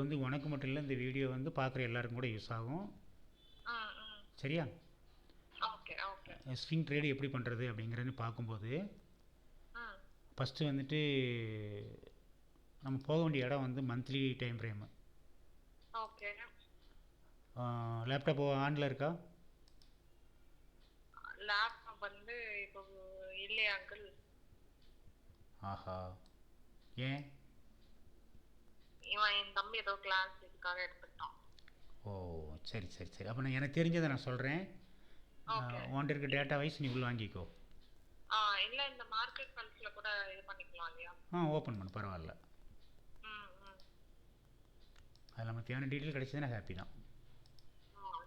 வந்து உனக்கு மட்டும் இல்லை, இந்த வீடியோ வந்து பார்க்குற எல்லாருக்கும் கூட யூஸ் ஆகும். ம், ம். சரியா? Okay, okay. ஸ்விங் ட்ரேடு எப்படி பண்ணுறது அப்படிங்கிறன்னு பார்க்கும்போது, ம். ஃபஸ்ட்டு வந்துட்டு நம்ம போக வேண்டிய இடம் வந்து monthly time frame. Okay. Laptop ஆனில் இருக்கா? லேப்டாப் வந்து இப்போ இல்லையா அங்கிள்? ஆஹா, ஏன்? இவன் என் தம்பி ஏதோ கிளாஸ் இதுக்காக எடுத்துக்கிட்டான். ஓ, சரி சரி சரி. அப்போ நான் எனக்கு தெரிஞ்சதை நான் சொல்கிறேன். ஓகே. உன்கிட்ட இருக்க டேட்டா வைஸ் நீ உள்ள வாங்கிக்கோ. இல்ல இந்த மார்க்கெட் பல்ஸ்ல கூட இது பண்ணிக்கலாம் இல்லையா? ஓப்பன் பண்ணு, பரவாயில்ல. ம், ம். அதில் நம்ம தேவையான டீட்டெயில் கிடைச்சதுன்னா ஹாப்பி தான்.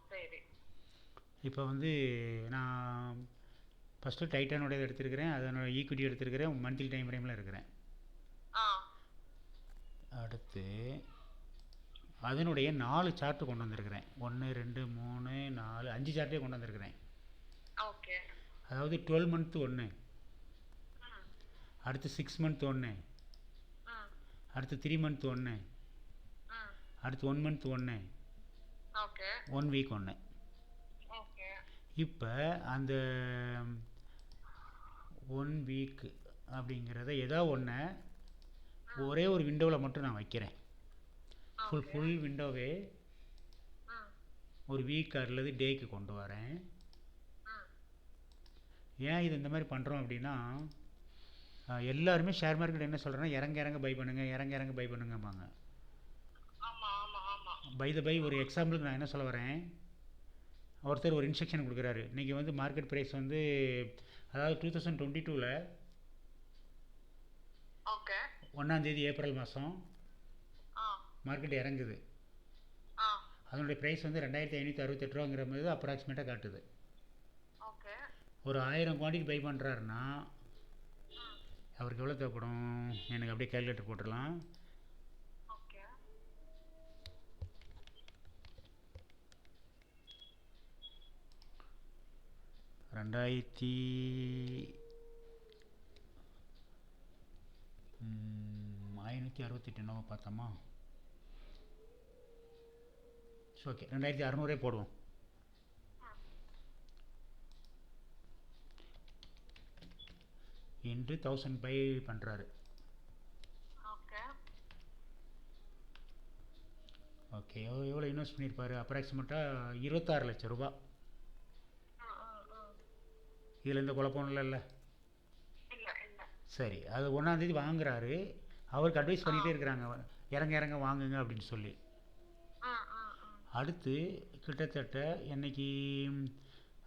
சரி. இப்போ வந்து நான் ஃபஸ்ட்டு டைட்டானோட எடுத்துருக்கிறேன், அதனோட ஈக்விட்டி எடுத்துருக்கிறேன், மந்த்லி டைம் ஃப்ரேமில் இருக்கிறேன். ஆ. அடுத்து அதனுடைய 4 சார்ட்டு கொண்டு வந்திருக்கிறேன். 1 2 3 4 5 சார்ட்டே கொண்டு வந்திருக்கிறேன். ஓகே. அதாவது 12 மந்த் ஒன்று, ம், அடுத்து 6 மந்த் ஒன்று, ம், அடுத்து 3 மந்த் ஒன்று, ம். அடுத்து 1 மந்த் ஒன்று, ஓகே. 1 வீக் ஒன்று. ஓகே. இப்போ அந்த 1 வீக் அப்படிங்கிறத ஏதோ ஒன்று ஒரே ஒரு விண்டோவில் மட்டும் நான் வைக்கிறேன். ஓகே. ஃபுல் விண்டோவே ம், ஒரு வீக் அல்லது டேக்கு கொண்டு வரேன். ம். ஏன் இது இந்த மாதிரி பண்ணுறோம் அப்படின்னா, எல்லாருமே ஷேர் மார்க்கெட் என்ன சொல்கிறேன்னா, இறங்க இறங்க பை பண்ணுங்கள், இறங்க இறங்க பை பண்ணுங்கம்பாங்க. ஆமா, ஆமா, ஆமா. பை ஒரு எக்ஸாம்பிளுக்கு நான் என்ன சொல்ல வரேன், ஒருத்தர் ஒரு இன்ஸ்ட்ரக்ஷன் கொடுக்குறாரு. இன்றைக்கி வந்து மார்க்கெட் ப்ரைஸ் வந்து, அதாவது 2022ல் ஓகே. 1 ஏப்ரல் மாதம் ஆ. மார்க்கெட் இறங்குது. ஆ. அதனுடைய ப்ரைஸ் வந்து 2568 ரூபாங்கிற மாதிரி அப்ராக்சிமேட்டாக காட்டுது. ஓகே. ஒரு 1000 குவான்டிட்டி பை பண்ணுறாருன்னா ம். அவருக்கு எவ்வளோ தேவைப்படும்? எனக்கு அப்படியே கேல்குலேட்டர் போட்டுடலாம். ஓகே. 2568 என்னவோ பார்த்தோமா? ஓகே, 2600 போடுவோம். ம். இன்று 1000 பை பண்ணுறாரு. ஓகே. ஓகே, எவ்வளோ இன்வெஸ்ட் பண்ணியிருப்பார்? அப்ராக்சிமேட்டாக 26 லட்சம் ரூபா. ம், ம், ம். இதில் எந்த குழப்பம் இல்லைல்ல? இல்ல, இல்ல. சரி, அது 1 வாங்குறாரு. அவருக்கு அட்வைஸ் ஆ. பண்ணிகிட்டே இருக்கிறாங்க, இறங்க இறங்க வாங்குங்க அப்படின்னு சொல்லி. ம், ம், ம். அடுத்து கிட்டத்தட்ட என்னைக்கு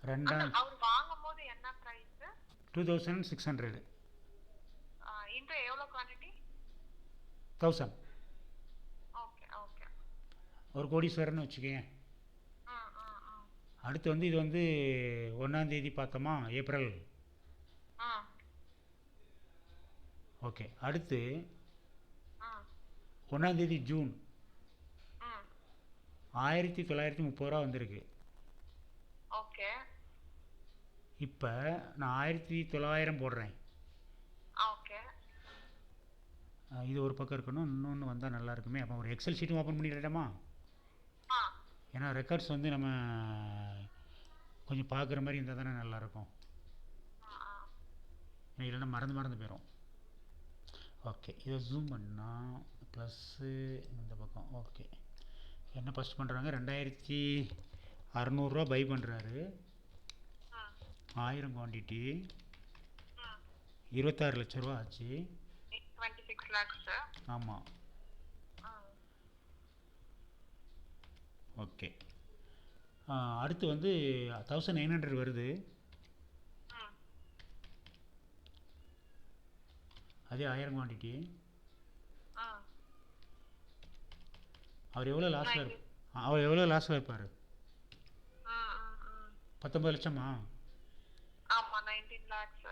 அண்ணா, 2 அவர் வாங்கும்போது என்ன பிரைஸ்? 2600. இன்று எவ்வளவு குவாண்டிட்டி? 1000. Okay, okay. ஒரு கோடீஸ்வரர்னு வச்சுக்கேன். ம், ம், ம். அடுத்து வந்து இது வந்து 1 பார்த்தோமா, ஏப்ரல். ம், ஓகே, அடுத்து ம், 1 ஜூன் ம். 1930 ரூபா வந்திருக்கு. ஓகே. இப்போ நான் 1900 போடுறேன். ஓகே. இது ஒரு பக்கம் இருக்கணும், இன்னொன்று வந்தால் நல்லா இருக்குமே. அப்போ ஒரு எக்ஸல் ஷீட்டும் ஓப்பன் பண்ணிடலாமா? ஆ. ஏன்னா ரெக்கார்ட்ஸ் வந்து நம்ம கொஞ்சம் பார்க்குற மாதிரி இருந்தால் தானே நல்லாயிருக்கும். ஆ. இல்லைன்னா மறந்து போயிடும். ஓகே, இதை ஜூம் பண்ணால் ப்ளஸ்ஸு இந்த பக்கம். ஓகே, என்ன ஃபஸ்ட் பண்ணுறாங்க, 2600 பை பண்ணுறாரு. ம், 1000 குவான்டிட்டி, ம். 26 லட்ச ரூபா ஆச்சு. 26 lakhs. ஆமாம். ம். ஓகே, அடுத்து வந்து 1900 வருது. ம். அதே 1000 குவான்டிட்டி. ம். அவர் எவ்வளோ லாஸில் Nice. அவர் எவ்வளோ லாஸில் இருப்பார்? ம், ம், ம். 19 லட்சமா? ஆமா, 19 lakhs.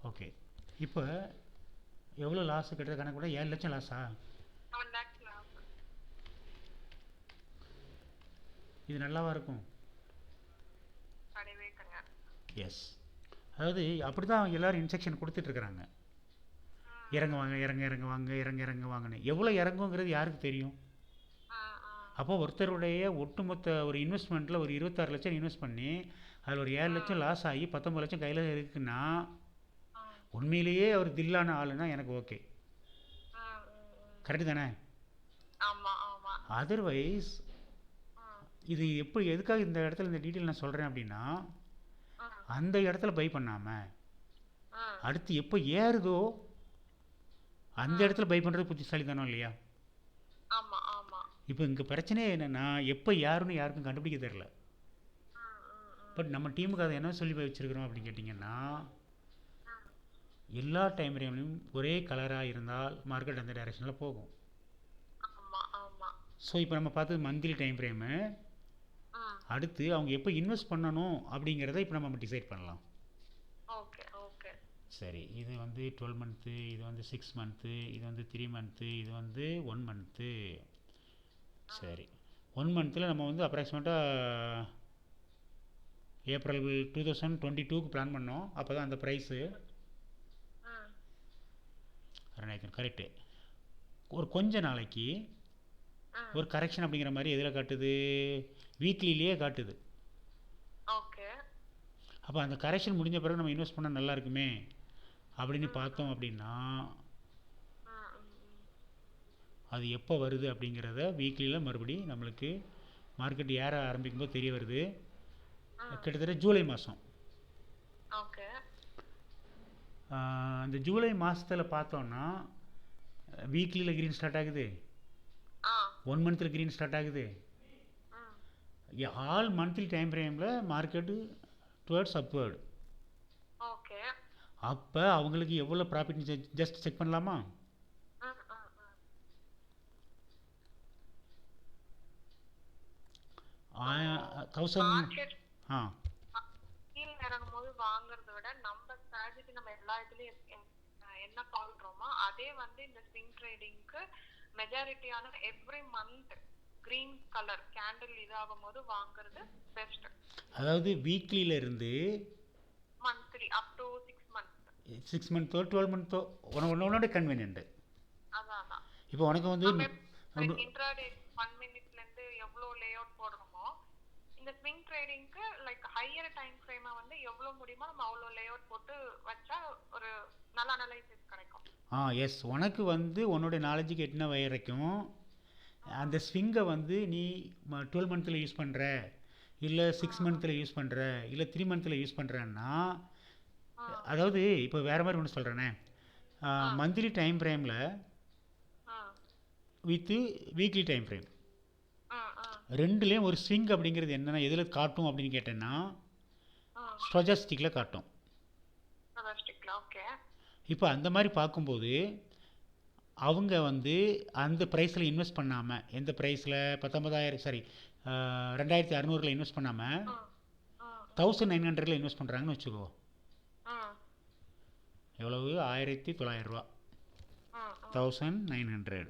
ஓகே, இப்போ எவ்வளோ லாஸ் கிட்ட கணக்கு கூட 7 லட்சம் லாஸா? 7 lakhs loss. இது நல்லாவா இருக்கும்? கிடையவே கிடையாது. எஸ், அதாவது அப்படி தான் அவங்க எல்லோரும் இன்ஸ்ட்ரக்ஷன் கொடுத்துட்ருக்குறாங்க. ம், இறங்குவாங்க இறங்குவாங்க இறங்குவாங்கன்னு. எவ்வளோ இறங்குங்கிறது யாருக்கு தெரியும்? ஆ, ஆ, அப்போ ஒருத்தருடைய ஒட்டுமொத்த ஒரு இன்வெஸ்ட்மெண்ட்டில் ஒரு 26 லட்சம் இன்வெஸ்ட் பண்ணி அதில் ஒரு 7 லட்சம் லாஸ் ஆகி 19 லட்சம் கையில் இருக்குன்னா ஆ, உண்மையிலேயே அவர் தில்லான ஆளுன்னா எனக்கு ஓகே. ஆ, கரெக்டு தானே? ஆமா ஆமா. அதர்வைஸ் ஆ, இது எப்படி எதுக்காக இந்த இடத்துல இந்த டீட்டெயில் நான் சொல்கிறேன் அப்படின்னா, ஆ, அந்த இடத்துல பை பண்ணாமல் ஆ, அடுத்து எப்போ ஏறுதோ அந்த ஆ, இடத்துல பை பண்ணுறது புத்திசாலித்தனம் இல்லையா? ஆமா ஆமா. இப்போ இங்கே பிரச்சனையே என்னென்னா எப்போ யாருன்னு யாருக்கும் கண்டுபிடிக்க தெரில. பட் நம்ம டீமுக்கு அதை என்ன சொல்லி வச்சுருக்கிறோம் அப்படின்னு கேட்டிங்கன்னா, எல்லா டைம் ஃப்ரேம்லையும் ஒரே கலராக இருந்தால் மார்க்கெட் அந்த டைரெக்ஷனில் போகும். ஆமா ஆமா. ஸோ இப்போ நம்ம பார்த்தது மந்த்லி டைம் ஃப்ரேமு. அடுத்து அவங்க எப்போ இன்வெஸ்ட் பண்ணணும் அப்படிங்கிறத இப்போ நம்ம டிசைட் பண்ணலாம். Okay okay. சரி, இது வந்து 12 மந்த்து, இது வந்து 6 மந்த்து, இது வந்து 3 மந்த்து, இது வந்து 1 மந்த்து. சரி, 1 மந்த்தில் நம்ம வந்து அப்ராக்சிமேட்டாக ஏப்ரல் 2022க்கு பிளான் பண்ணோம். அப்போ தான் அந்த ப்ரைஸு கரெக்டு. ஒரு கொஞ்ச நாளைக்கு ஒரு கரெக்ஷன் அப்படிங்கிற மாதிரி எதில் காட்டுது? வீக்லிலேயே காட்டுது. ஓகே. அப்போ அந்த கரெக்ஷன் முடிஞ்ச பிறகு நம்ம இன்வெஸ்ட் பண்ணால் நல்லா இருக்குமே அப்படின்னு பார்த்தோம் அப்படின்னா, அது எப்போ வருது அப்படிங்கிறத வீக்லியில் மறுபடி நம்மளுக்கு மார்க்கெட் ஏற ஆரம்பிக்கும்போது தெரிய வருது. கிட்டத்தட்ட ஜூலை மாதம். ஓகே. அந்த ஜூலை மாதத்தில் பார்த்தோன்னா வீக்லியில் க்ரீன் ஸ்டார்ட் ஆகுது, 1 மந்த்தில் க்ரீன் ஸ்டார்ட் ஆகுது. ஆல் மந்த்லி டைம் ஃப்ரேமில் மார்க்கெட்டு டுவர்ட்ஸ் அப்வர்டு. ஓகே. அப்போ அவங்களுக்கு எவ்வளோ ப்ராஃபிட் ஜஸ்ட் செக் பண்ணலாமா? மார்க்கெட் ஆ கீழ இறங்கும்போது வாங்குறத விட நம்ம ஸ்ட்ராட்டஜி நம்ம எல்லா இதுலயும் என்ன பாக்குறோமோ அதே வந்து இந்த ஸ்விங் ட்ரேடிங்க்கு மெஜாரிட்டியான every month green colour candle இதாகும் போது வாங்குறது பெஸ்ட். அதாவது வீக்லியிலேருந்து மந்த்லி அப் டு 6 மந்த்ஸ் 6 மந்த்தோ 12 மந்த்தோ உன்னோட கன்வீனியன்ட். அதான் அதான். இப்போ உனக்கு வந்து இன்ட்ராடே 1 மினிட்ல இருந்து எவ்வளவு லே அவுட் போடுறோமோ இந்த ஸ்விங் ட்ரேடிங்க்கு லைக் ஹையர் டைம் ஃப்ரேமை வந்து எவ்வளவு முடியுமோ நம்ம அவ்வளோ லே அவுட் போட்டு வச்சா ஒரு நல்ல அனலைசிஸ் கிடைக்கும். எஸ், உனக்கு வந்து உன்னோட நாலேஜுக்கு எட்டின வரைக்கும் அந்த ஸ்விங்கை வந்து நீ 12 மந்த்தில் யூஸ் பண்ணுற, இல்லை 6 மந்த்தில் யூஸ் பண்ணுற, இல்லை 3 மந்த்தில் யூஸ் பண்ணுறேன்னா, அதாவது இப்போ வேறு மாதிரி ஒன்று சொல்கிறேனே, மந்த்லி டைம் ஃப்ரேமில் வித்து வீக்லி டைம் ஃப்ரேம் ரெண்டுலேயும் ஒரு ஸ்விங் அப்படிங்கிறது என்னென்னா எதில் காட்டும் அப்படின்னு கேட்டேன்னா ஸ்டோஜாஸ்டிக்கில் காட்டும். இப்போ அந்த மாதிரி பார்க்கும்போது அவங்க வந்து அந்த ப்ரைஸில் இன்வெஸ்ட் பண்ணாமல், எந்த ப்ரைஸில் 2600 இன்வெஸ்ட் பண்ணாமல் 1900 இன்வெஸ்ட் பண்ணுறாங்கன்னு வச்சுக்கோ. எவ்வளவு? 1900 ரூபா. 1900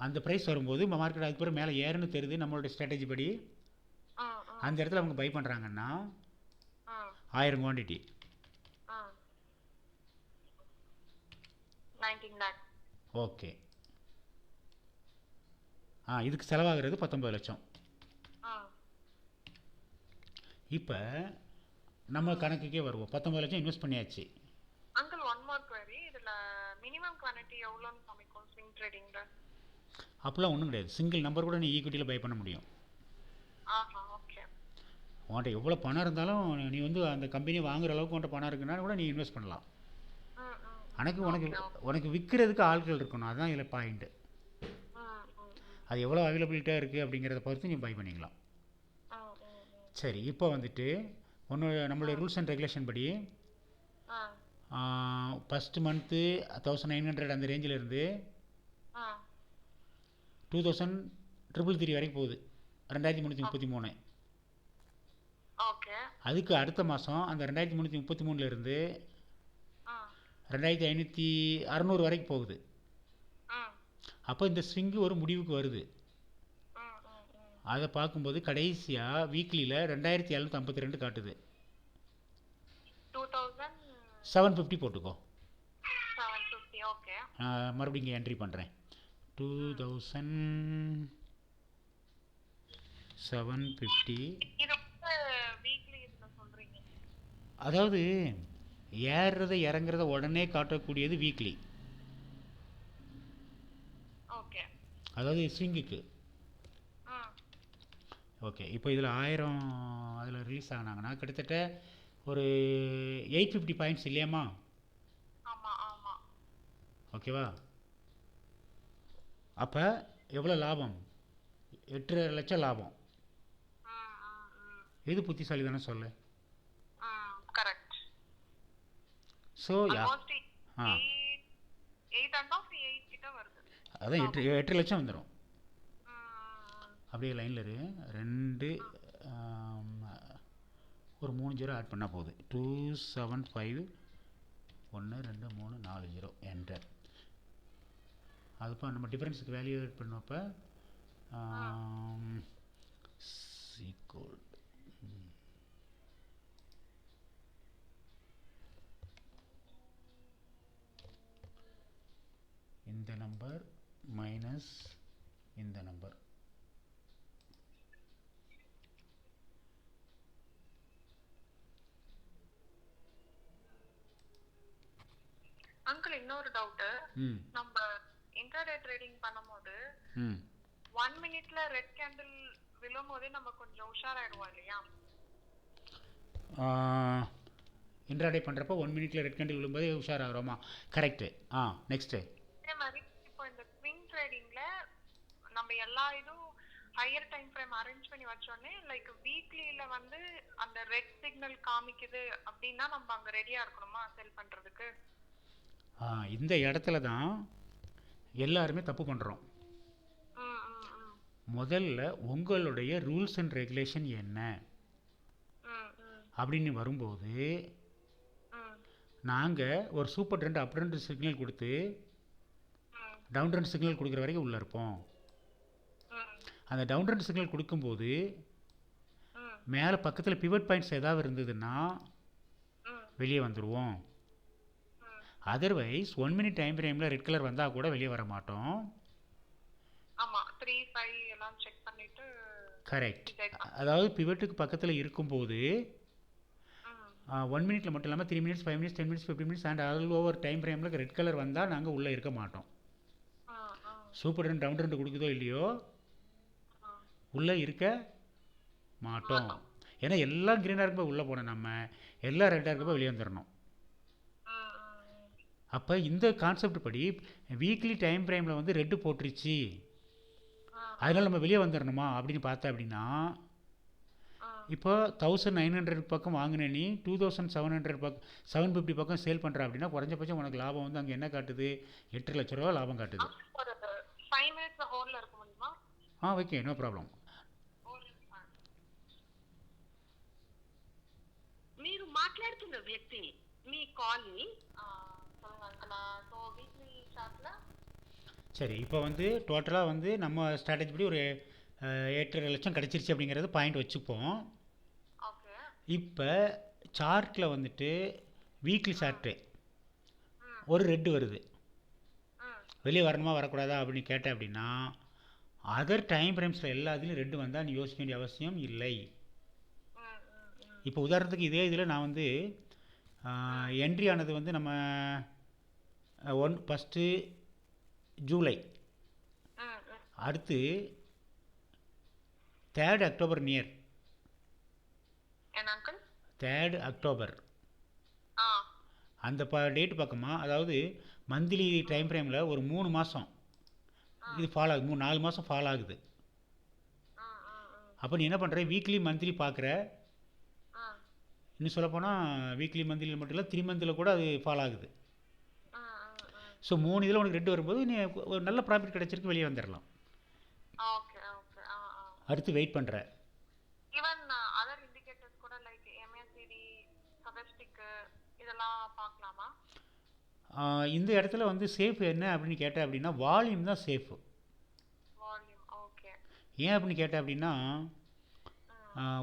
அந்த ப்ரைஸ் வரும்போது மார்க்கெட் அதுக்கப்புறம் மேலே ஏறுன்னு தெரியுது நம்மளோட ஸ்ட்ராட்டஜி படி. அந்த இடத்துல அவங்க பை பண்ணுறாங்கன்னா 1000 குவான்டிட்டி 19 lakh. ஓகே. இதுக்கு செலவாகிறது 19 லட்சம். இப்போ நம்ம கணக்குக்கே வருவோம். 19 லட்சம் இன்வெஸ்ட் பண்ணியாச்சு. அங்கிள் ஒன் மோர் குவரி, இதுல மினிமம் குவான்டிட்டி எவ்வளோன்னு காமிக்கும் ஸ்விங் ட்ரேடிங்ல? அப்போலாம் ஒன்றும் கிடையாது. சிங்கிள் நம்பர் கூட நீ ஈக்விட்டியில் பை பண்ண முடியும். ஓகே. உன்கிட்ட எவ்வளோ பணம் இருந்தாலும் நீ வந்து அந்த கம்பெனி வாங்குற அளவுக்கு உன்கிட்ட பணம் இருக்குன்னா கூட நீ இன்வெஸ்ட் பண்ணலாம். உனக்கு விற்கிறதுக்கு ஆட்கள் இருக்கணும், அதுதான் இதில் பாயிண்ட்டு. அது எவ்வளோ அவைலபிலிட்டியாக இருக்குது அப்படிங்கிறத பொறுத்து நீ பை பண்ணிக்கலாம். சரி, இப்போ வந்துட்டு நம்மளுடைய ரூல்ஸ் அண்ட் ரெகுலேஷன் படி ஃபஸ்ட்டு மந்த்து 1900 அந்த ரேஞ்சில் இருந்து 2333 வரைக்கும் போகுது, 2333. அதுக்கு அடுத்த மாதம் அந்த 2333 இருந்து 2500 வரைக்கும் போகுது. அப்போ இந்த ஸ்விங்கு ஒரு முடிவுக்கு வருது. அதை பார்க்கும்போது கடைசியாக வீக்லியில் 2752 காட்டுது. 750 போட்டுக்கோ. 750. ஓகே. மறுபடியும் இங்கே என்ட்ரி பண்ணுறேன். 2750. இது வந்து வீக்லி இதுல சொல்றீங்க. அதாவது ஏறுறத இறங்குறத உடனே காட்டக்கூடியது வீக்லி. ஓகே. அதாவது ஸ்விங்குக்கு. ஓகே, இப்போ இதில் 1000 அதில் ரிலீஸ் ஆனாங்கன்னா கிட்டத்தட்ட ஒரு 850 பாயிண்ட்ஸ் இல்லையாம்மா? ஆமா ஆமா. ஓகேவா? அப்போ எவ்வளோ லாபம்? 8.5 லட்சம் லாபம். எது புத்திசாலி தானே சொல்லு. கரெக்ட். ஸோ ஆல்மோஸ்ட் ஆ 8 கிட்ட வருது. அதான் 8 லட்சம் வந்துடும். அப்படியே லைனில் இரு. 2 ஒரு 3 ஜீரோ ஆட் பண்ணால் போகுது. 275 1 2 3 4 ஜீரோ என்டர். அதுப்போ நம்ம டிஃப்ரென்ஸுக்கு வேல்யூ ஆட் பண்ணப்போ ஈக்குவல் இந்த நம்பர் மைனஸ் இந்த நம்பர். அங்கிள் இன்னொரு டவுட். நம்ம இன்ட்ராடே ட்ரேடிங் பண்ணும்போது 1 மினிட்ல ரெட் கேண்டில் விழும்போதே நம்ம கொஞ்சம் உஷாராயிடுவோம் இல்லையா? இன்ட்ராடே பண்ணுறப்போ 1 மினிட்ல ரெட் கேண்டில் விழும்போது உஷாராகிறோமா? கரெக்டு. நெக்ஸ்ட்டு அதே மாதிரி இப்போ இந்த ஸ்விங் ட்ரேடிங்ல நம்ம எல்லா இதுவும் ஹையர் டைம் ஃப்ரேம் அரேஞ்ச் பண்ணி வச்சோடனே லைக் வீக்லியில வந்து அந்த ரெட் சிக்னல் காமிக்குது அப்படின்னா நம்ம அங்க ரெடியா இருக்கணுமா செல் பண்றதுக்கு? இந்த இடத்துல தான் எல்லாருமே தப்பு பண்ணுறோம். முதல்ல உங்களுடைய ரூல்ஸ் அண்ட் ரெகுலேஷன் என்ன அப்படின்னு வரும்போது நாங்கள் ஒரு சூப்பர் ட்ரெண்ட் அப் ட்ரெண்ட் சிக்னல் கொடுத்து டவுன் ட்ரெண்ட் சிக்னல் கொடுக்குற வரைக்கும் உள்ளே இருப்போம். அந்த டவுன் ட்ரெண்ட் சிக்னல் கொடுக்கும்போது மேலே பக்கத்தில் பிவட் பாயிண்ட்ஸ் ஏதாவது இருந்ததுன்னா வெளியே வந்துடுவோம். அதர்வைஸ் 1 மினிட் டைம் ஃப்ரேமில் ரெட் கலர் வந்தால் கூட வெளியே வர மாட்டோம். ஆமா 3 5 எல்லாம் செக் பண்ணிட்டு. கரெக்ட். அதாவது பிவட்டுக்கு பக்கத்தில் இருக்கும்போது 1 மினிட்ல மட்டும் இல்லாமல் 3 minutes 5 minutes 10 minutes 15 minutes and all over time ஃப்ரேமில் ரெட் கலர் வந்தால் நாங்கள் உள்ளே இருக்க மாட்டோம். சூப்பர் ட்ரெண்ட் டவுன் ட்ரெண்ட் கொடுக்குதோ இல்லையோ உள்ளே இருக்க மாட்டோம். ஏன்னா எல்லாம் க்ரீனாக இருக்கப்போ உள்ளே போனோம், நம்ம எல்லாம் ரெட்டாக இருக்கப்போ வெளியே வந்துடணும். அப்போ இந்த கான்செப்ட் படி வீக்லி டைம் ஃப்ரேமில் வந்து ரெட்டு போட்டுருச்சு அதனால் நம்ம வெளியே வந்துடணுமா அப்படின்னு பார்த்தா அப்படின்னா இப்போ 1900 பக்கம் வாங்கின நீ 2700 பக்கம் 750 பக்கம் சேல் பண்ணுற அப்படின்னா குறைஞ்சபட்சம் உனக்கு லாபம் வந்து அங்கே என்ன காட்டுது? 8 லட்ச ரூபா லாபம் காட்டுது. 5 மினிட்ஸ் ஹோல்ல இருக்க முடியுமா? Okay, no problem. మీరు మాట్లాడుతున్న వ్యక్తి మీ కాల్ని சரி, இப்போ வந்து டோட்டலாக வந்து நம்ம ஸ்ட்ராட்டஜி படி ஒரு 8.5 லட்சம் கிடச்சிருச்சு அப்படிங்கிறது பாயிண்ட் வச்சுப்போம். இப்போ சார்ட்டில் வந்துட்டு வீக்லி சார்ட்டு ஒரு ரெட்டு வருது, வெளியே வரணுமா வரக்கூடாதா அப்படின்னு கேட்டேன் அப்படின்னா அதர் டைம் ஃப்ரேம்ஸில் எல்லாத்துலேயும் ரெட்டு வந்தால் நீ யோசிக்க வேண்டிய அவசியம் இல்லை. இப்போ உதாரணத்துக்கு இதே இதில் நான் வந்து என்ட்ரி ஆனது வந்து நம்ம 1 ஜூலை, அடுத்து 3 அக்டோபர் நியர் 3 அக்டோபர் அந்த டேட் பக்கமா, அதாவது மந்த்லி டைம் ஃப்ரேமில் ஒரு 3 மாதம் இது ஃபாலோ ஆகுது, 4 மாதம் ஃபாலோ ஆகுது. அப்போ நீ என்ன பண்ணுற? வீக்லி மந்த்லி பார்க்குற. இன்னும் சொல்லப்போனால் வீக்லி மந்த்லியில் மட்டும் இல்லை 3 மந்தில் கூட அது ஃபாலோ ஆகுது. ஸோ 3 இதில் உனக்கு ரெட்டு வரும்போது நீ ஒரு நல்ல ப்ராஃபிட் கிடச்சிருக்கு, வெளியே வந்துடலாம். அடுத்து வெயிட் பண்ணுற. ஈவன் அதர் இண்டிகேட்டர்ஸ் கூட லைக் MACD சபஸ்டிக் இதெல்லாம் பார்க்கலாமா? இந்த இடத்துல வந்து சேஃப் என்ன அப்படின்னு கேட்டேன் அப்படின்னா வால்யூம் தான் சேஃபு. வால்யூம். ஓகே. ஏன் அப்படின்னு கேட்டேன் அப்படின்னா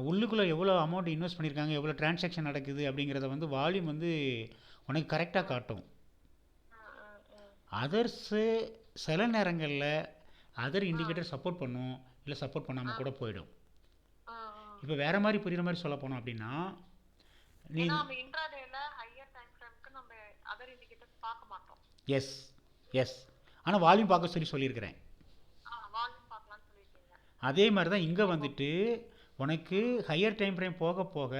உள்ளுக்குள்ளே எவ்வளோ அமௌண்ட் இன்வெஸ்ட் பண்ணியிருக்காங்க, எவ்வளோ டிரான்சாக்ஷன் நடக்குது அப்படிங்கிறத வந்து வால்யூம் வந்து உனக்கு கரெக்டாக காட்டும். ம். அதர்ஸு சில நேரங்களில் அதர் இண்டிகேட்டர் சப்போர்ட் பண்ணும், இல்லை சப்போர்ட் பண்ணாமல் கூட போயிடும். இப்போ வேறு மாதிரி புரியுற மாதிரி சொல்ல போனோம் அப்படின்னா, நீ ஏன்னா நம்ம இன்ட்ராடேல ஹையர் டைம் ஃப்ரேம்க்கு நம்ம அதர் இண்டிகேட்டர்ஸ் பார்க்க மாட்டோம். எஸ் எஸ் ஆனால் வால்யூம் பார்க்க சொல்லியிருக்கிறேன். வால்யூம் பார்க்கலாம்னு சொல்லியிருக்கீங்க. அதே மாதிரி தான் இங்கே வந்துட்டு உனக்கு ஹையர் டைம் ஃப்ரேம் போக போக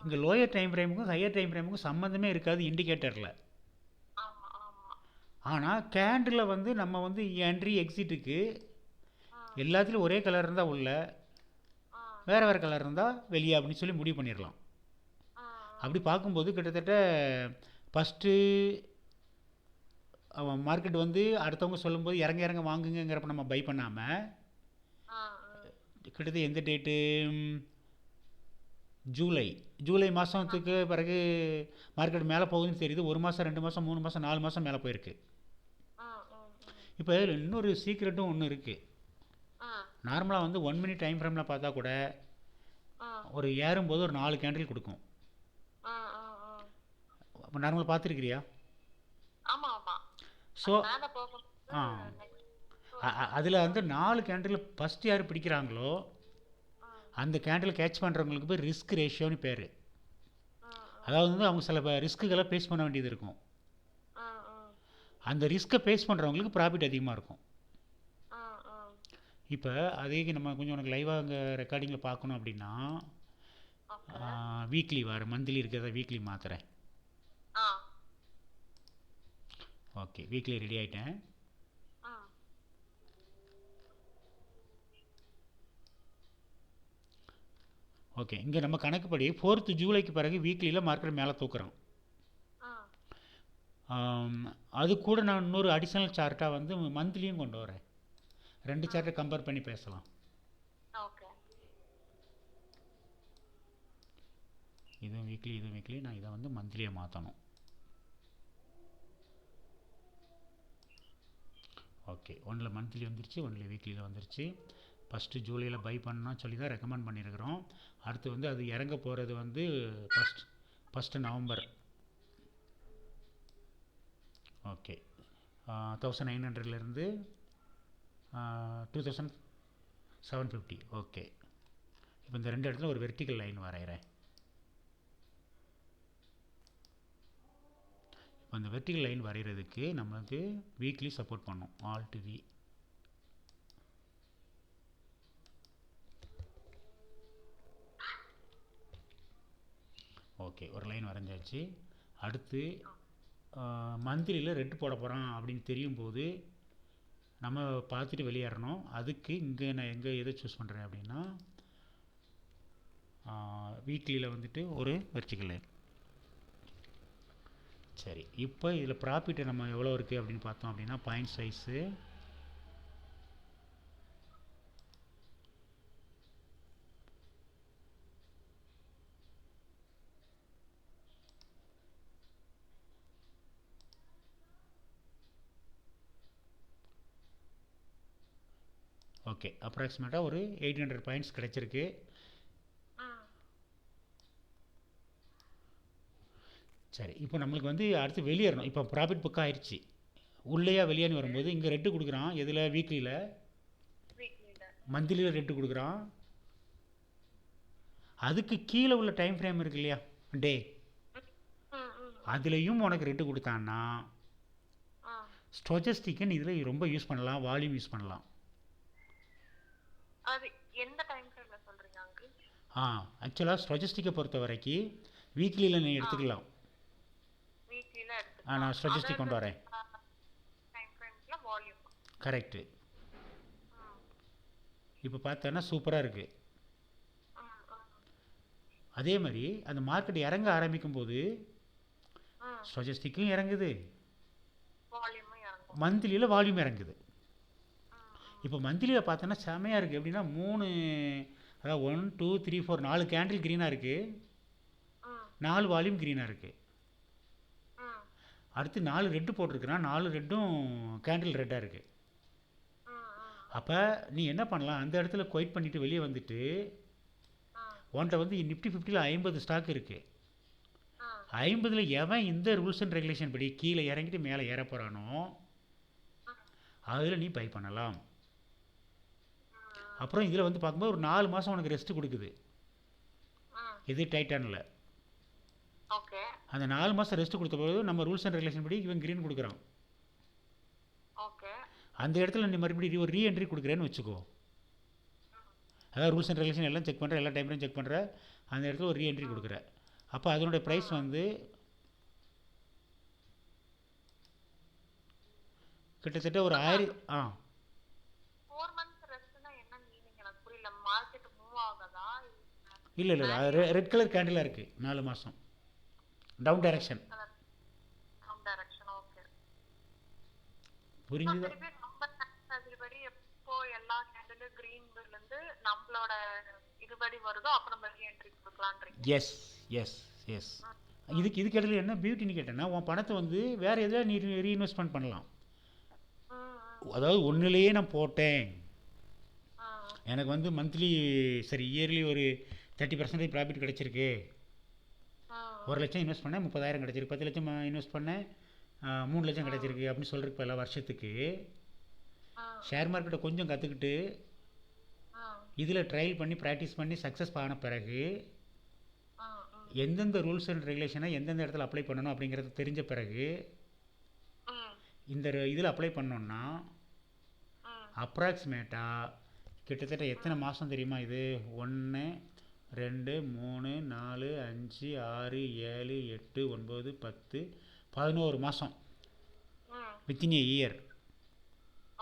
இங்கே லோயர் டைம் ஃப்ரேமுக்கும் ஹையர் டைம் ஃப்ரேமுக்கும் சம்மந்தமே இருக்காது இண்டிகேட்டரில். ஆமா ஆமா. ஆனால் கேண்டில் வந்து நம்ம வந்து என்ட்ரி எக்ஸிட்டுக்கு எல்லாத்துலேயும் ஒரே கலர் இருந்தால் உள்ள, வேறு வேறு கலர் இருந்தால் வெளியே அப்படின்னு சொல்லி முடிவு பண்ணிடலாம். அப்படி பார்க்கும்போது கிட்டத்தட்ட ஃபஸ்ட்டு மார்க்கெட் வந்து அடுத்தவங்க சொல்லும்போது இறங்க வாங்குங்கிறப்ப நம்ம பை பண்ணாமல் கிட்டத்தட்ட எந்த டேட்டு, ஜூலை மாதத்துக்கு பிறகு மார்க்கெட் மேலே போகுதுன்னு தெரியுது. 1 மாதம் 2 மாதம் 3 மாதம் 4 மாதம் மேலே போயிருக்கு. இப்போ இதில் இன்னொரு சீக்ரெட்டும் ஒன்று இருக்குது. நார்மலாக வந்து 1 மினிட் டைம் ஃப்ரேமில் பார்த்தா கூட ஒரு ஏறும்போது ஒரு 4 கேண்டில் கொடுக்கும். அப்போ நார்மலாக பார்த்துருக்கிறியா? ஸோ அதில் வந்து 4 கேண்டில் ஃபஸ்ட் யார் பிடிக்கிறாங்களோ அந்த கேண்டில் கேட்ச் பண்ணுறவங்களுக்கு போய் ரிஸ்க் ரேஷியோன்னு பேர். அதாவது வந்து அவங்க சில ரிஸ்க்குகளை ஃபேஸ் பண்ண வேண்டியது இருக்கும். அந்த ரிஸ்க்கை ஃபேஸ் பண்ணுறவங்களுக்கு ப்ராஃபிட் அதிகமாக இருக்கும். இப்போ அதே நம்ம கொஞ்சம் உனக்கு லைவாக அங்கே ரெக்கார்டிங்கில் பார்க்கணும் அப்படின்னா வீக்லி மந்த்லி இருக்கிறத வீக்லி மாற்றுறேன். ஓகே, வீக்லி ரெடி ஆகிட்டேன். ஓகே, இங்கே நம்ம கணக்குப்படி 4th ஜூலைக்கு பிறகு வீக்லியில் மார்க்கெட் மேலே தூக்குறோம். அது கூட நான் இன்னொரு அடிஷ்னல் சார்ட்டாக வந்து மந்த்லியும் கொண்டு வரேன். 2 சார்ட்டை கம்பேர் பண்ணி பேசலாம். இதுவும் வீக்லி நான் இதை வந்து மந்த்லியாக மாற்றணும். ஓகே, ஒன்றில் மந்த்லி வந்துருச்சு, ஒன்றில் வீக்லியில் வந்துருச்சு. ஃபஸ்ட்டு ஜூலையில் பை பண்ணால் சொல்லி தான் ரெக்கமெண்ட் பண்ணியிருக்கிறோம். அடுத்து வந்து அது இறங்க போகிறது வந்து ஃபஸ்ட்டு நவம்பர். ஓகே, 1900லேருந்து 2750. ஓகே, இப்போ இந்த 2 இடத்துல ஒரு வெர்டிக்கல் லைன் வரைகிறேன். இப்போ அந்த வெர்டிக்கல் லைன் வரைகிறதுக்கு நம்மளுக்கு வீக்லி சப்போர்ட் பண்ணும். Alt V. ஓகே, ஒரு லைன் வரைஞ்சாச்சு. அடுத்து மந்த்லியில் ரெட்டு போட போகிறோம் அப்படின்னு தெரியும் போது நம்ம பார்த்துட்டு வெளியேறணும். அதுக்கு இங்கே நான் எதை சூஸ் பண்ணுறேன் அப்படின்னா வீக்லியில் வந்துட்டு ஒரு வெர்டிக்கல் லைன். சரி, இப்போ இதில் ப்ராஃபிட்டு நம்ம எவ்வளோ இருக்குது அப்படின்னு பார்த்தோம் அப்படின்னா பாயிண்ட் சைஸு ஓகே, அப்ராக்சிமேட்டாக ஒரு 800 பாயிண்ட்ஸ் கிடச்சிருக்கு. சரி, இப்போ நம்மளுக்கு வந்து அடுத்து வெளியேறணும். இப்போ ப்ராஃபிட் புக் ஆயிடுச்சு. உள்ளேயா வெளியேன்னு வரும்போது இங்கே ரெட்டு கொடுக்குறான். எதில்? வீக்லியில். மந்த்லியில் ரெட்டு கொடுக்குறான். அதுக்கு கீழே உள்ள டைம் ஃப்ரேம் இருக்கு இல்லையா, டே, அதுலேயும் உனக்கு ரெட்டு கொடுத்தான்னா ஸ்டோச்சஸ்டிக்குன்னு இதில் ரொம்ப யூஸ் பண்ணலாம், வால்யூம் யூஸ் பண்ணலாம். ஆக்சுவலாக ஸ்டோச்சஸ்டிக்கை பொறுத்த வரைக்கும் வீக்லியில் நீ எடுத்துக்கலாம். நான் ஸ்டோச்சஸ்டிக் கொண்டு வரேன். கரெக்டு. இப்போ பார்த்தோன்னா சூப்பராக இருக்குது. அதே மாதிரி அந்த மார்க்கெட் இறங்க ஆரம்பிக்கும் போது ஸ்டோச்சஸ்டிக்கும் இறங்குது, மந்த்லியில் வால்யூம் இறங்குது. இப்போ மந்த்லியில் பார்த்தோன்னா செமையாக இருக்குது. எப்படின்னா 3, அதாவது 1 2 3 4 4 கேண்டில் க்ரீனாக இருக்குது, 4 வால்யூம் க்ரீனாக இருக்குது. அடுத்து 4 ரெட்டு போட்டிருக்கிறான், 4 ரெட்டும் கேண்டில் ரெட்டாக இருக்குது. அப்போ நீ என்ன பண்ணலாம், அந்த இடத்துல குவைட் பண்ணிவிட்டு வெளியே வந்துட்டு உன்கிட்ட வந்து நிஃப்டி 50ல் 50 ஸ்டாக் இருக்குது. 50ல் எவன் இந்த ரூல்ஸ் அண்ட் ரெகுலேஷன் படி கீழே இறங்கிட்டு மேலே ஏற போகிறானோ அதில் நீ பை பண்ணலாம். அப்புறம் இதில் வந்து பார்க்கும்போது ஒரு 4 மாதம் உனக்கு ரெஸ்ட் கொடுக்குது இது டைட்டானில். ஓகே அந்த 4 மாதம் ரெஸ்ட் கொடுத்த போது நம்ம ரூல்ஸ் அண்ட் ரெகுலேஷன் படி இவன் க்ரீன் கொடுக்குறான். ஓகே அந்த இடத்துல நீ மறுபடியும் ஒரு ரீஎன்ட்ரி கொடுக்குறேன்னு வச்சுக்கோ. அதாவது ரூல்ஸ் அண்ட் ரெகுலேஷன் எல்லாம் செக் பண்ணுற, எல்லா டைம்லையும் செக் பண்ணுற, அந்த இடத்துல ஒரு ரீஎன்ட்ரி கொடுக்குற. அப்போ அதனுடைய ப்ரைஸ் வந்து கிட்டத்தட்ட ஒரு 1000. 4 months ரெஸ்ட்னா என்ன மீனிங் எனக்கு புரியல. மார்க்கெட் மூவ் ஆகாதா? இல்லை இல்லை அது ரெட் கலர் கேண்டிலாக இருக்குது 4 மாதம் டவுன் டைரக்ஷன். டைரக்ஷன் ஓகே புரிஞ்சுதா? நம்ம அதுபடி எப்போ எல்லா கேண்டிலும் கிரீன் இருந்து நம்மளோட இதுபடி வருதோ அப்போ நம்ம ரீஎன்ட்ரி கொடுக்கலான்றீங்க. Yes yes yes. இதுக்கு இடையில என்ன பியூட்டின்னு கேட்டேன்னா உன் பணத்தை வந்து வேறு எதாவது நீ ரீஇன்வெஸ்ட்மெண்ட் பண்ணலாம். அதாவது ஒன்றுலேயே நான் போட்டேன், எனக்கு வந்து மந்த்லி சரி இயர்லி ஒரு 30% ப்ராஃபிட் கிடச்சிருக்கு, 1 லட்சம் இன்வெஸ்ட் பண்ணேன் 30,000 கிடச்சிருக்கு, 10 லட்சம் இன்வெஸ்ட் பண்ணேன் 3 லட்சம் கிடச்சிருக்கு அப்படின்னு சொல்கிறதுக்கு பல வருஷத்துக்கு ஷேர் மார்க்கெட்டை கொஞ்சம் கற்றுக்கிட்டு இதில் ட்ரையல் பண்ணி ப்ராக்டிஸ் பண்ணி சக்ஸஸ் ஆன பிறகு எந்தெந்த ரூல்ஸ் அண்ட் ரெகுலேஷனை எந்தெந்த இடத்துல அப்ளை பண்ணணும் அப்படிங்கிறது தெரிஞ்ச பிறகு இந்த இதில் அப்ளை பண்ணோன்னா அப்ராக்சிமேட்டாக கிட்டத்தட்ட எத்தனை மாதம் தெரியுமா இது? 1 2 3 4 5 6 7 8 9 10 11 மாதம் வித்தின் ஏ இயர்.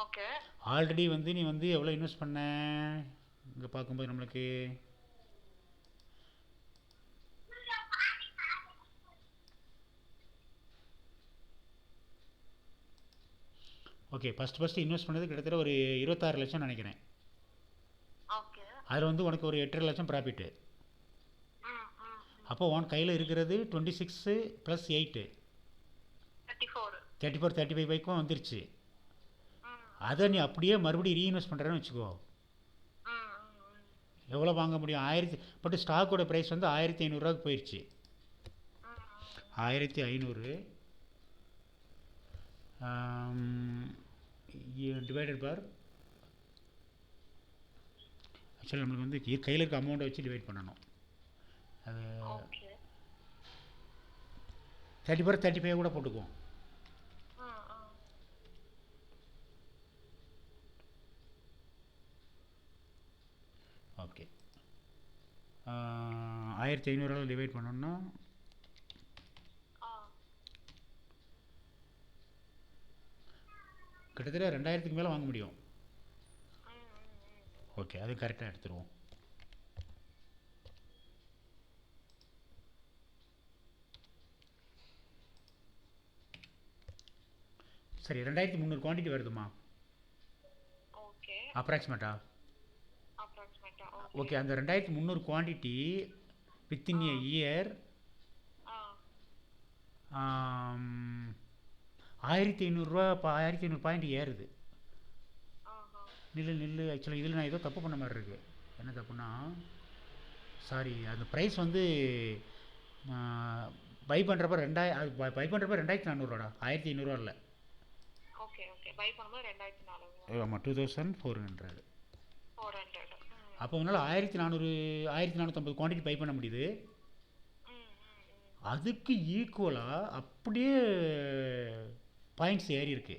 ஓகே ஆல்ரெடி வந்து நீ வந்து எவ்வளோ இன்வெஸ்ட் பண்ண இங்கே பார்க்கும்போது நம்மளுக்கு ஓகே ஃபஸ்ட்டு இன்வெஸ்ட் பண்ணது கிட்டத்தட்ட ஒரு 26 லட்சம் நினைக்கிறேன். ஓகே அதில் வந்து உனக்கு ஒரு 8.5 லட்சம் ப்ராஃபிட்டு. அப்போ உன் கையில் இருக்கிறது 26 + 8 34 35 பைக்கும் வந்துருச்சு. அதை நீ அப்படியே மறுபடியும் ரீஇன்வெஸ்ட் பண்ணுறேன்னு வச்சுக்கோ. எவ்வளோ வாங்க முடியும்? 1000. பட் ஸ்டாக்கோட ப்ரைஸ் வந்து 1500 போயிடுச்சு. 1500 டிவைடட் பார் ஆக்சுவலி நம்மளுக்கு வந்து கையில் இருக்க அமௌண்ட்டை வச்சு டிவைட் பண்ணணும். அது 30/35 கூட போட்டுக்குவோம். ஓகே 1500 டிவைட் பண்ணோம்னா கிட்டத்தட்ட 2000க்கு மேலே வாங்க முடியும். ஓகே அது கரெக்டாக எடுத்துருவோம். சரி 2300 குவான்டிட்டி வருதுமா அப்ராக்சிமேட்டா? ஓகே அந்த 2300 குவான்டிட்டி வித்தின் ஏ இயர் 1500 இப்போ 1500 பாயிண்ட் ஏறுது. நில்லு ஆக்சுவலாக இதில் நான் ஏதோ தப்பு பண்ண மாதிரி இருக்குது. என்ன தப்புனா சாரி அந்த ப்ரைஸ் வந்து பை பண்ணுறப்ப 2000 பை பண்ணுறப்ப 2400 1500 இல்லை. ஆமாம் 2400. அப்போ உன்னால் 1450 குவான்டிட்டி பை பண்ண முடியுது. அதுக்கு ஈக்குவலாக அப்படியே பாயிண்ட்ஸ் ஏறி இருக்கு.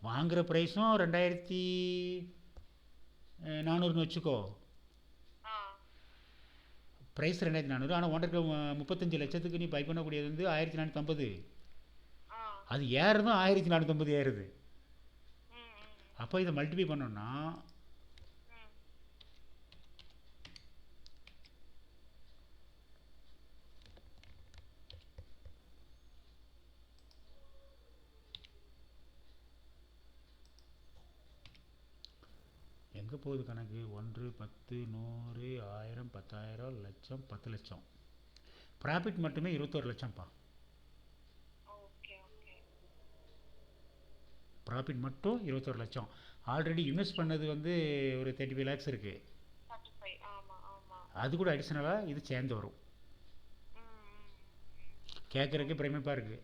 வாங்குகிற ப்ரைஸும் 2400ன்னு வச்சுக்கோ. ப்ரைஸ் 2400 ஆனால் ஒன்றரை 35 லட்சத்துக்கு நீ பை பண்ணக்கூடியது வந்து 1450. அது ஏறுறதும் 1450 ஏறுது. அப்போ இதை மல்டிப்ளை பண்ணோன்னா எங்கே போகுது கணக்கு? 1 10 100 1000 10000 லட்சம் 10 லட்சம். ப்ராஃபிட் மட்டுமே 21 லட்சம்ப்பா. ப்ராஃபிட் மட்டும் 21 லட்சம். ஆல்ரெடி இன்வெஸ்ட் பண்ணது வந்து ஒரு 35 lakhs இருக்குது. அது கூட அடிஷ்னலாக இது சேர்ந்து வரும். கேட்குறதுக்கே பிரமிப்பாக இருக்குது.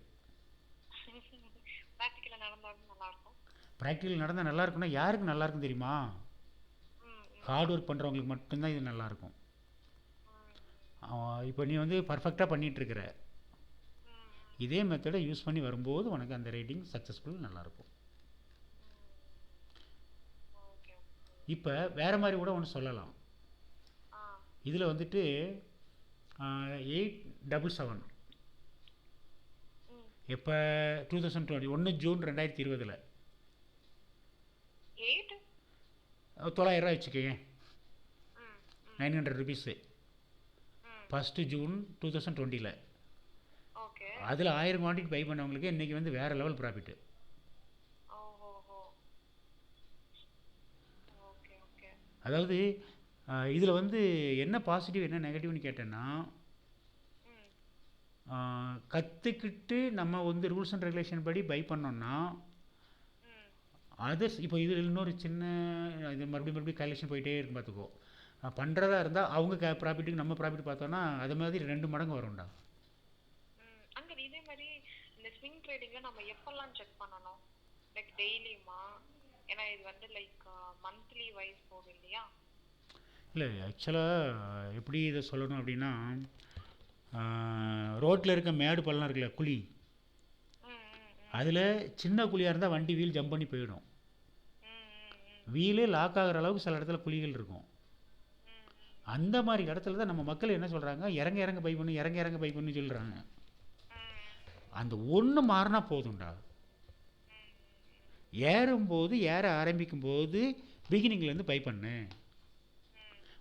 ப்ராக்டிக்கலா நடந்தாலும் நல்லா இருக்கும். ப்ராக்டிக்கல் நடந்தால் நல்லா இருக்குன்னா யாருக்கு நல்லா இருக்கும் தெரியுமா? ம், ம், ஹார்ட் ஒர்க் பண்ணுறவங்களுக்கு மட்டும்தான் இது நல்லாயிருக்கும். ம், இப்போ நீ வந்து பர்ஃபெக்டாக பண்ணிகிட்ருக்கிற ம், இதே மெத்தடை யூஸ் பண்ணி வரும்போது உனக்கு அந்த ரைட்டிங் சக்ஸஸ்ஃபுல் நல்லாயிருக்கும். ஓகே. இப்போ வேறு மாதிரி கூட ஒன்று சொல்லலாம். ஆ, இதில் வந்துட்டு 877 ம். எப்போ 2020 1 ஜூன் 2020 8? 900 வச்சுக்கேன், ம், ம், 900 ருபீஸு ம். 1 ஜூன் 2020. ஓகே. அதில் 1000 குவான்டிட்டி பை பண்ணவங்களுக்கு இன்றைக்கி வந்து வேறு லெவல் ப்ராஃபிட்டு. ஓஹோஹோ. Okay, okay. அதாவது இதில் வந்து என்ன பாசிட்டிவ் என்ன நெகட்டிவ்னு கேட்டேன்னா, ம், கற்றுக்கிட்டு நம்ம வந்து ரூல்ஸ் அண்ட் ரெகுலேஷன் படி பை பண்ணோம்னா ம், அதர்ஸ் இப்போ இது இன்னொரு சின்ன இது மறுபடியும் கலெக்ஷன் போயிட்டே இருக்கும் பார்த்துக்கோ. பண்ணுறதா இருந்தால் அவங்க ப்ராஃபிட்டுக்கு நம்ம ப்ராஃபிட் பார்த்தோன்னா அது மாதிரி 2 மடங்கு வரும்டா. ம். அங்க இதே மாதிரி இந்த ஸ்விங் ட்ரேடிங்ல நம்ம எப்பெல்லாம் செக் பண்ணணும்? லைக் டெய்லியுமா? ஏன்னா இது வந்து லைக் மந்த்லி வைஸ் போகும் இல்லையா? இல்லை ஆக்சுவலாக எப்படி இதை சொல்லணும் அப்படின்னா, ரோட்டில் இருக்க மேடு பள்ளம் இருக்குல்ல குழி, ம், ம், ம், அதில் சின்ன குழியாக இருந்தால் வண்டி வீல் ஜம்ப் பண்ணி போயிடும். ம், ம், வீலே லாக் ஆகிற அளவுக்கு சில இடத்துல குழிகள் இருக்கும். ம், ம், அந்த மாதிரி இடத்துல தான் நம்ம மக்கள் என்ன சொல்கிறாங்க, இறங்க இறங்க பை பண்ணு இறங்க இறங்க பை பண்ணு சொல்கிறாங்க. அந்த ஒன்று மாறினா போதும்டா. ஏறும்போது ஏற ஆரம்பிக்கும் போது பிகினிங்லேருந்து பை பண்ணு.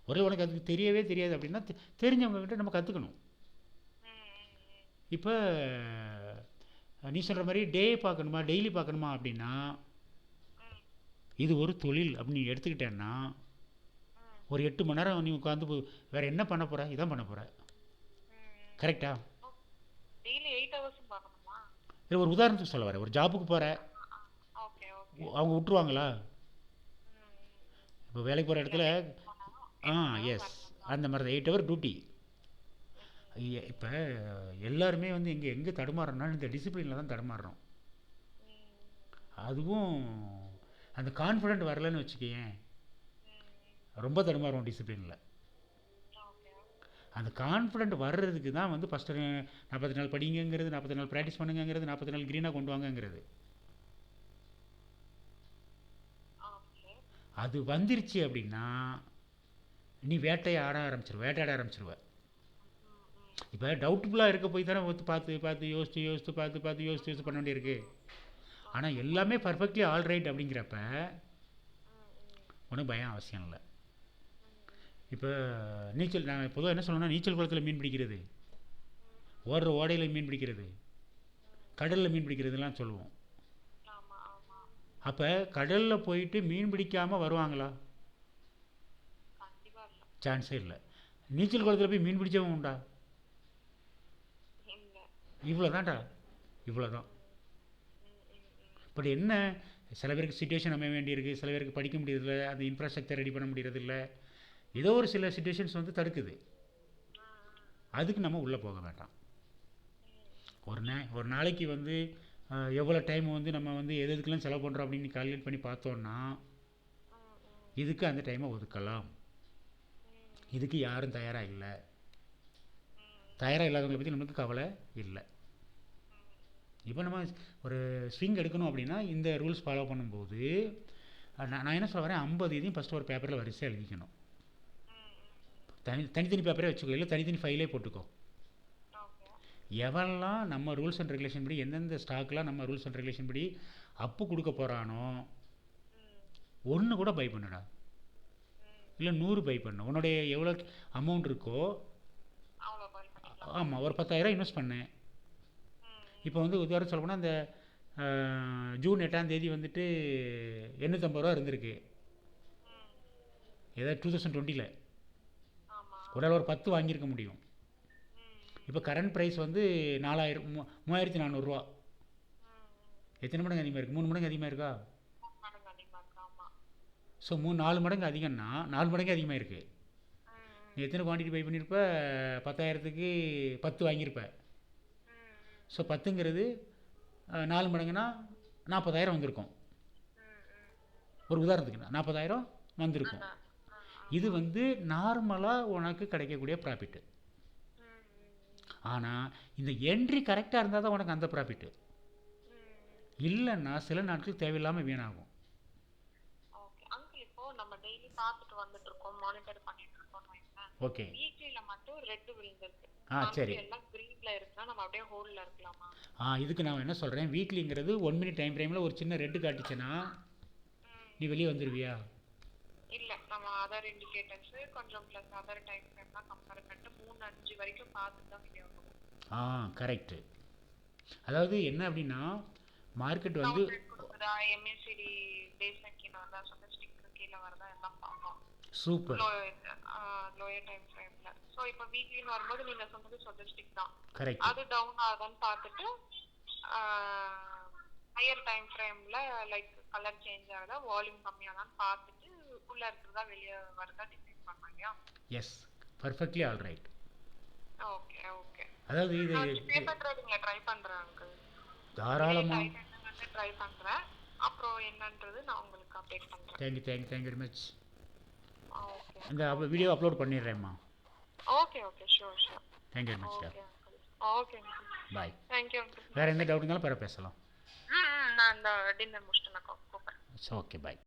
ஒரே உனக்கு அதுக்கு தெரியவே தெரியாது அப்படின்னா தெரிஞ்சவங்ககிட்ட நம்ம கற்றுக்கணும். இப்போ நீ சொல்கிற மாதிரி டே பார்க்கணுமா டெய்லி பார்க்கணுமா அப்படின்னா, இது ஒரு தொழில் அப்படின்னு நீ எடுத்துக்கிட்டேன்னா ஒரு 8 மணி நேரம் நீ உட்காந்து வேறு என்ன பண்ண போகிற, இதான் பண்ண போகிற. கரெக்டா? டெய்லி 8 hours பார்க்கணுமா? இது ஒரு உதாரணத்துக்கு சொல்ல வரேன். ஒரு ஜாபுக்கு போகிற, ஓகே, ஓகே. அவங்க விட்டுருவாங்களா? இப்போ வேலைக்கு போகிற இடத்துல எஸ் அந்த மாதிரி தான் 8 hour டியூட்டி. இப்போ எல்லாருமே வந்து எங்கே தடுமாறுறோம்னா இந்த டிசிப்ளினில் தான் தடுமாறுறோம். அதுவும் அந்த கான்ஃபிடென்ட் வரலன்னு வச்சுக்கேன், ரொம்ப தடுமாறுவோம் டிசிப்ளினில். அந்த கான்ஃபிடென்ட் வர்றதுக்கு தான் வந்து ஃபஸ்ட்டு 40 நாள் படிங்கிறது, 40 நாள் ப்ராக்டிஸ் பண்ணுங்கிறது, 40 நாள் க்ரீனாக கொண்டு வாங்கங்கிறது. அது வந்துருச்சு அப்படின்னா நீ வேட்டையாட ஆரம்பிச்சிருவ. இப்போ டவுட்ஃபுல்லாக இருக்க போய் தானே பார்த்து யோசித்து பண்ண வேண்டியிருக்கு. ஆனால் எல்லாமே பர்ஃபெக்ட்லி ஆல் ரைட் அப்படிங்கிறப்ப உனக்கு பயம் அவசியம் இல்லை. இப்போ நீச்சல், நான் பொதுவாக என்ன சொல்லணும்னா, நீச்சல் குளத்தில் மீன் பிடிக்கிறது, ஓடுற ஓடையில் மீன் பிடிக்கிறது, கடலில் மீன் பிடிக்கிறதுலாம் சொல்லுவோம். அப்போ கடலில் போயிட்டு மீன் பிடிக்காமல் வருவாங்களா? சான்ஸே இல்லை. நீச்சல் குளத்தில் போய் மீன் பிடிச்சவங்க உண்டா? இவ்வளோதான்டா, இவ்வளோதான். பட் என்ன, சில பேருக்கு சுச்சுவேஷன் அமைய வேண்டியிருக்கு, சில பேருக்கு படிக்க முடியறதில்ல, அந்த இன்ஃப்ராஸ்ட்ரக்சர் ரெடி பண்ண முடியறதில்ல, ஏதோ ஒரு சில சுச்சுவேஷன்ஸ் வந்து தடுக்குது. அதுக்கு நம்ம உள்ளே போக வேண்டாம். ஒரு நாளைக்கு வந்து எவ்வளோ டைம் வந்து நம்ம வந்து எதுக்கெல்லாம் செலவு பண்ணுறோம் அப்படின்னு கால்குலேட் பண்ணி பார்த்தோன்னா இதுக்கு அந்த டைமை ஒதுக்கலாம். இதுக்கு யாரும் தயாராக இல்லை. தயாராக இல்லாதவங்களை பற்றி நமக்கு கவலை இல்லை. இப்போ நம்ம ஒரு ஸ்விங் எடுக்கணும் அப்படின்னா இந்த ரூல்ஸ் ஃபாலோ பண்ணும்போது நான் என்ன சொல்ல வரேன், 50 இதையும் ஃபஸ்ட்டு ஒரு பேப்பரில் வரிசையாக எழுதிக்கணும். தனித்தனி பேப்பரே வச்சுக்கோ, இல்லை தனித்தனி ஃபைலே போட்டுக்கோ. எவெல்லாம் நம்ம ரூல்ஸ் அண்ட் ரெகுலேஷன் படி, எந்தெந்த ஸ்டாக்லாம் நம்ம ரூல்ஸ் அண்ட் ரெகுலேஷன் படி அப்பு கொடுக்க போகிறானோ ஒன்று கூட பை பண்ணுடா, இல்லை 100 பை பண்ணு. உன்னுடைய எவ்வளோ அமௌண்ட் இருக்கோ, ஆமாம், ஒரு 10,000 இன்வெஸ்ட் பண்ணேன். இப்போ வந்து உதாரணம் சொல்ல போனால் இந்த ஜூன் 8ஆம் தேதி வந்துட்டு 850 ரூபா இருந்திருக்கு, ஏதாவது 2020ல் ஒரு 10 வாங்கியிருக்க முடியும். இப்போ கரண்ட் ப்ரைஸ் வந்து 3,400 ரூபா. எத்தனை மடங்கு அதிகமாக இருக்குது? 3 மடங்கு அதிகமாக இருக்கா? ஸோ 4 மடங்கு அதிகம்னா 4 மடங்கு அதிகமாக இருக்குது. நீ எத்தனை குவான்டிட்டி பை பண்ணியிருப்ப? 10,000க்கு 10 வாங்கியிருப்ப. ஸோ 10ங்கிறது 4 மடங்குனா 40,000 வந்திருக்கும். ஒரு உதாரணத்துக்கு 40,000 வந்திருக்கும். அதான். இது வந்து நார்மலாக உனக்கு கிடைக்கக்கூடிய ப்ராஃபிட்டு. ஆனால் இந்த என்ட்ரி கரெக்டாக இருந்தால் தான் உனக்கு அந்த ப்ராஃபிட்டு. இல்லைன்னா சில நாட்கள் தேவையில்லாமல் வீணாகும். ஓகே அங்கிள், இப்போ நம்ம டெய்லி பார்த்துட்டு வந்துட்டு இருக்கோம், மானிட்டர் பண்ணிட்டு இருக்கோம் வைங்களேன். ஓகே. வீக்லில மட்டும் ரெட் விழுந்திருக்கு, சரி. எல்லாம் கிரீன்ல இருக்குன்னா நம்ம அப்படியே ஹோல்ட்ல இருக்கலாமா? இதுக்கு நான் என்ன சொல்கிறேன், வீக்லிங்கிறது 1 மினிட் டைம் ஃப்ரேமில் ஒரு சின்ன ரெட்டு காட்டுச்சுன்னா நீ வெளியே வந்துடுவியா? இல்ல, நம்ம அதர் இண்டிகேட்டர்ஸ் கொஞ்சம் பிளஸ் அதர் டைம் ஃப்ரேம்லாம் கம்பேர் பண்ணிட்டு 3-5 வரைக்கும் பார்த்துட்டு தான் வெளியே வரணும். கரெக்டு. அதாவது என்ன அப்படின்னா மார்க்கெட் வந்து கொடுக்குதா, எம்ஏசிடி பேஸ்லைன் கீழே வரதா, ஸ்டாட்டிஸ்டிக் கீழே வரதா எல்லாம் பார்ப்போம். சூப்பர். லோயர் டைம் ஃப்ரேம்ல. ஸோ இப்போ வீக்லின்னு வரும்போது நீங்க சொன்னது ஸ்டாட்டிஸ்டிக் தான். கரெக்ட். அது டவுன் ஆகுதான்னு பார்த்துட்டு ஹையர் டைம் ஃப்ரேம்ல லைக் கலர் சேஞ்ச் ஆகுதா, வால்யூம் கம்மியாதான்னு பார்த்துட்டு உள்ள இருக்கிறதா வெளியே வருதா டிசைட் பண்ணுவாங்க. Yes, perfectly all right. Okay okay. அதாவது இது பேப்பர் ட்ரேடிங்ல ட்ரை பண்றேன் அங்கிள். தாராளமாக ட்ரை பண்றேன், அப்புறம் என்னன்றது நான் உங்களுக்கு அப்டேட் பண்றேன். Thank you very much. ஓகே. இந்த வீடியோ அப்லோட் பண்ணிடுறேம்மா. Okay okay, sure sure. Thank you very much. Okay uncle. Okay uncle. Bye. Thank you uncle. வேறு எந்த டவுட் இருந்தாலும் பிறகு பேசலாம். நான் இந்த டின்னர் முடிச்சுட்டு நான் கூப்பிட்றேன். ஓகே, பாய்.